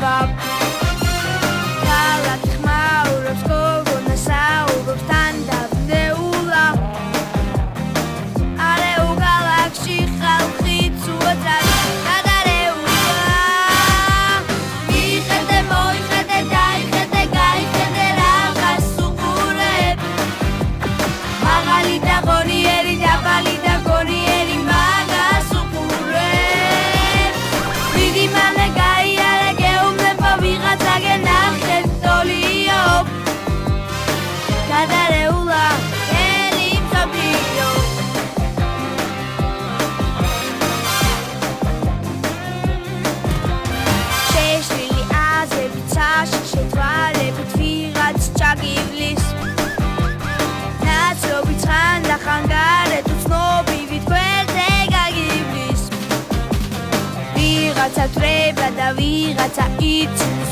ნება ქალაქი ხმაურობს გოგონა საუბრობს თან დავნეულა არეულ ქალაქში ხალხი ცუოთად გადარეულა მიხედე მოიხედე დაიხედე გაიხედე რაღაც უყურებ მაღალი და ღონიერი დაბალი და გონიერი მაგას უყურებ დიდი მამე გაიარა გეუბნება ვიღაცა გენახეთ ტოლიო გადარეულა ელი მსოფლიო შეშლილი აზრებით საშიში თვალებით ვიღაც ჩაგივლის ნაცრობით ხანდახან გარეთ უცნობივით გვერდზე გაგივლის ვიღაცა თვრება და ვიღაცა იცის